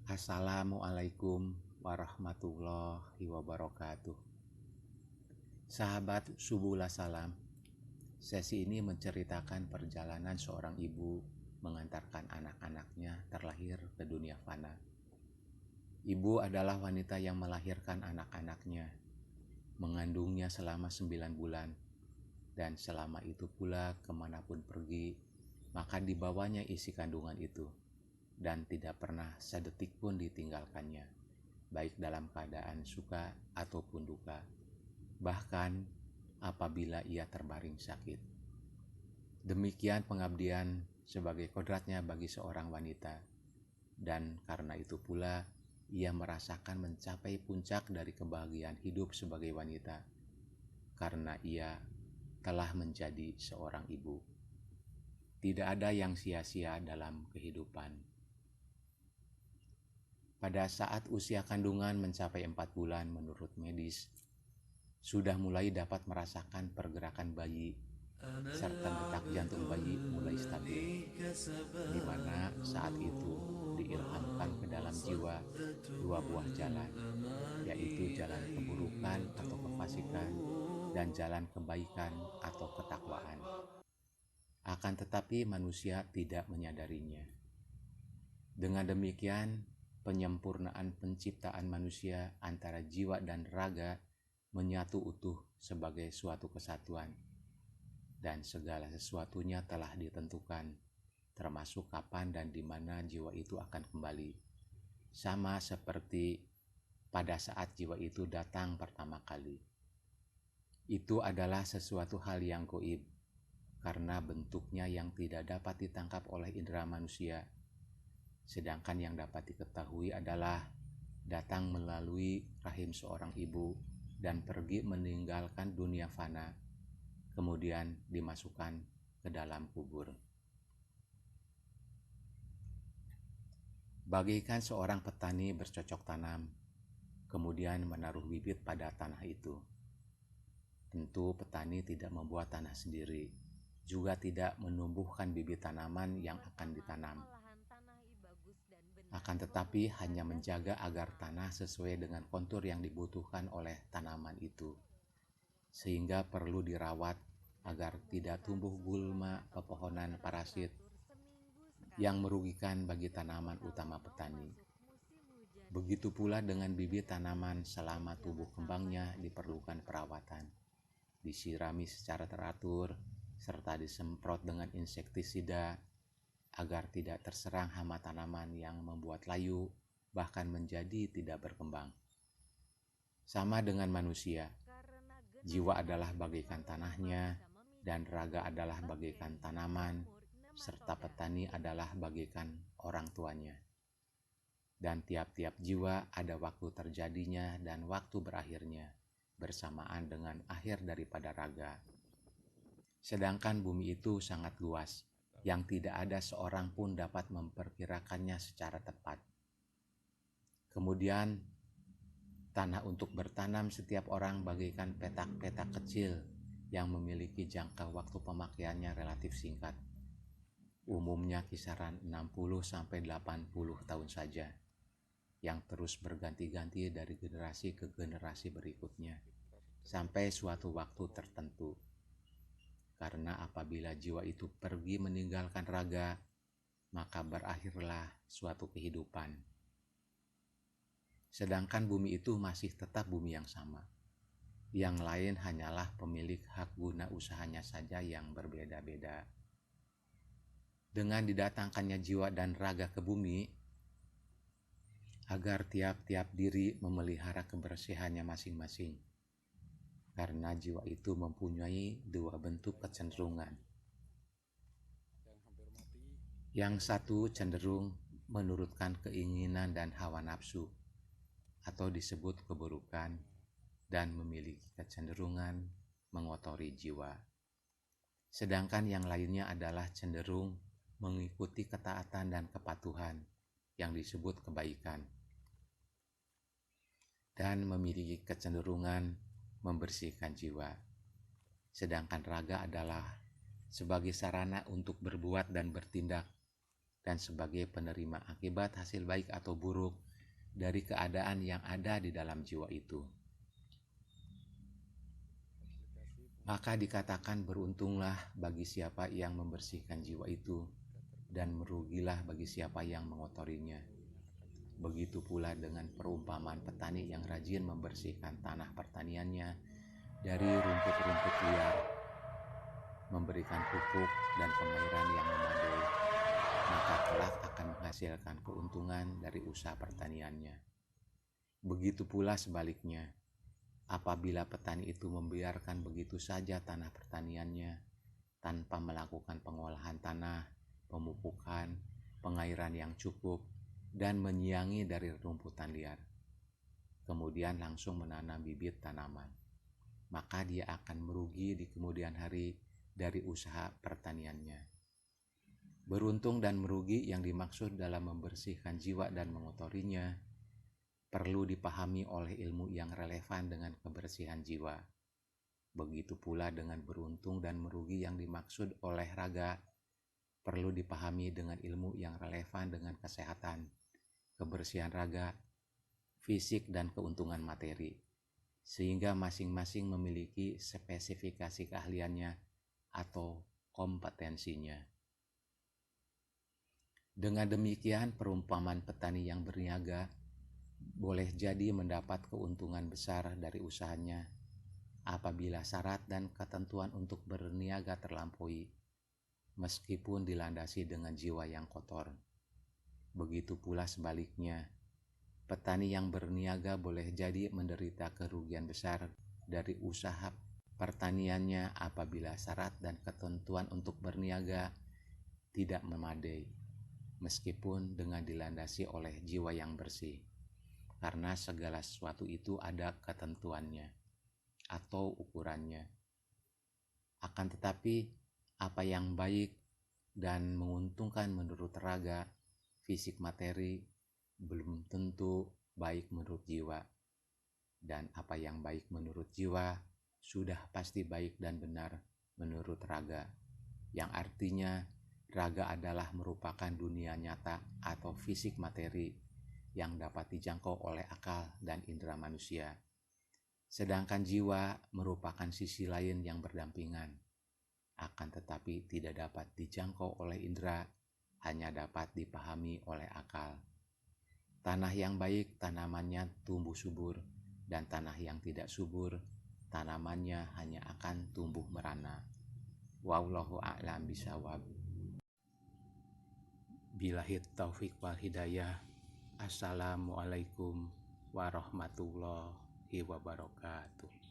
Assalamualaikum warahmatullahi wabarakatuh. Sahabat Subula Salam, sesi ini menceritakan perjalanan seorang ibu mengantarkan anak-anaknya terlahir ke dunia fana. Ibu adalah wanita yang melahirkan anak-anaknya, mengandungnya selama 9 bulan, dan selama itu pula kemanapun pergi, maka dibawanya isi kandungan itu, dan tidak pernah sedetik pun ditinggalkannya, baik dalam keadaan suka ataupun duka, bahkan apabila ia terbaring sakit. Demikian pengabdian sebagai kodratnya bagi seorang wanita, dan karena itu pula ia merasakan mencapai puncak dari kebahagiaan hidup sebagai wanita, karena ia telah menjadi seorang ibu. Tidak ada yang sia-sia dalam kehidupan. Pada saat usia kandungan mencapai 4 bulan menurut medis, sudah mulai dapat merasakan pergerakan bayi serta detak jantung bayi mulai stabil, di mana saat itu diilhamkan ke dalam jiwa 2 buah jalan, yaitu jalan keburukan atau kefasikan dan jalan kebaikan atau ketakwaan. Akan tetapi manusia tidak menyadarinya. Dengan demikian, penyempurnaan penciptaan manusia antara jiwa dan raga menyatu utuh sebagai suatu kesatuan, dan segala sesuatunya telah ditentukan, termasuk kapan dan di mana jiwa itu akan kembali, sama seperti pada saat jiwa itu datang pertama kali. Itu adalah sesuatu hal yang gaib, karena bentuknya yang tidak dapat ditangkap oleh indera manusia, sedangkan yang dapat diketahui adalah datang melalui rahim seorang ibu dan pergi meninggalkan dunia fana, kemudian dimasukkan ke dalam kubur. Bagaikan seorang petani bercocok tanam, kemudian menaruh bibit pada tanah itu. Tentu petani tidak membuat tanah sendiri, juga tidak menumbuhkan bibit tanaman yang akan ditanam. Akan tetapi hanya menjaga agar tanah sesuai dengan kontur yang dibutuhkan oleh tanaman itu, sehingga perlu dirawat agar tidak tumbuh gulma pepohonan parasit yang merugikan bagi tanaman utama petani. Begitu pula dengan bibit tanaman, selama tumbuh kembangnya diperlukan perawatan, disirami secara teratur, serta disemprot dengan insektisida agar tidak terserang hama tanaman yang membuat layu, bahkan menjadi tidak berkembang. Sama dengan manusia, jiwa adalah bagaikan tanahnya, dan raga adalah bagaikan tanaman, serta petani adalah bagaikan orang tuanya. Dan tiap-tiap jiwa ada waktu terjadinya dan waktu berakhirnya, bersamaan dengan akhir daripada raga. Sedangkan bumi itu sangat luas, yang tidak ada seorang pun dapat memperkirakannya secara tepat. Kemudian, tanah untuk bertanam setiap orang bagaikan petak-petak kecil yang memiliki jangka waktu pemakaiannya relatif singkat. Umumnya kisaran 60-80 tahun saja, yang terus berganti-ganti dari generasi ke generasi berikutnya, sampai suatu waktu tertentu. Karena apabila jiwa itu pergi meninggalkan raga, maka berakhirlah suatu kehidupan. Sedangkan bumi itu masih tetap bumi yang sama. Yang lain hanyalah pemilik hak guna usahanya saja yang berbeda-beda. Dengan didatangkannya jiwa dan raga ke bumi, agar tiap-tiap diri memelihara kebersihannya masing-masing. Karena jiwa itu mempunyai 2 bentuk kecenderungan. Yang satu cenderung menurutkan keinginan dan hawa nafsu, atau disebut keburukan, dan memiliki kecenderungan mengotori jiwa. Sedangkan yang lainnya adalah cenderung mengikuti ketaatan dan kepatuhan, yang disebut kebaikan, dan memiliki kecenderungan membersihkan jiwa. Sedangkan raga adalah sebagai sarana untuk berbuat dan bertindak, dan sebagai penerima akibat hasil baik atau buruk dari keadaan yang ada di dalam jiwa itu. Maka dikatakan beruntunglah bagi siapa yang membersihkan jiwa itu, dan merugilah bagi siapa yang mengotorinya. Begitu pula dengan perumpamaan petani yang rajin membersihkan tanah pertaniannya dari rumput-rumput liar, memberikan pupuk dan pengairan yang memadai, maka kelak akan menghasilkan keuntungan dari usaha pertaniannya. Begitu pula sebaliknya, apabila petani itu membiarkan begitu saja tanah pertaniannya tanpa melakukan pengolahan tanah, pemupukan, pengairan yang cukup, dan menyiangi dari rumputan liar, kemudian langsung menanam bibit tanaman, maka dia akan merugi di kemudian hari dari usaha pertaniannya. Beruntung dan merugi yang dimaksud dalam membersihkan jiwa dan mengotorinya perlu dipahami oleh ilmu yang relevan dengan kebersihan jiwa. Begitu pula dengan beruntung dan merugi yang dimaksud oleh raga perlu dipahami dengan ilmu yang relevan dengan kesehatan, kebersihan raga, fisik, dan keuntungan materi, sehingga masing-masing memiliki spesifikasi keahliannya atau kompetensinya. Dengan demikian, perumpamaan petani yang berniaga boleh jadi mendapat keuntungan besar dari usahanya apabila syarat dan ketentuan untuk berniaga terlampaui, meskipun dilandasi dengan jiwa yang kotor. Begitu pula sebaliknya, petani yang berniaga boleh jadi menderita kerugian besar dari usaha pertaniannya apabila syarat dan ketentuan untuk berniaga tidak memadai, meskipun dengan dilandasi oleh jiwa yang bersih. Karena segala sesuatu itu ada ketentuannya atau ukurannya. Akan tetapi, apa yang baik dan menguntungkan menurut raga, fisik materi, belum tentu baik menurut jiwa. Dan apa yang baik menurut jiwa, sudah pasti baik dan benar menurut raga. Yang artinya, raga adalah merupakan dunia nyata atau fisik materi yang dapat dijangkau oleh akal dan indera manusia. Sedangkan jiwa merupakan sisi lain yang berdampingan, akan tetapi tidak dapat dijangkau oleh indera, hanya dapat dipahami oleh akal. Tanah yang baik tanamannya tumbuh subur, dan tanah yang tidak subur tanamannya hanya akan tumbuh merana. Wallahu a'lam bishawab. Billahi taufik wal hidayah. Assalamualaikum warahmatullahi wabarakatuh.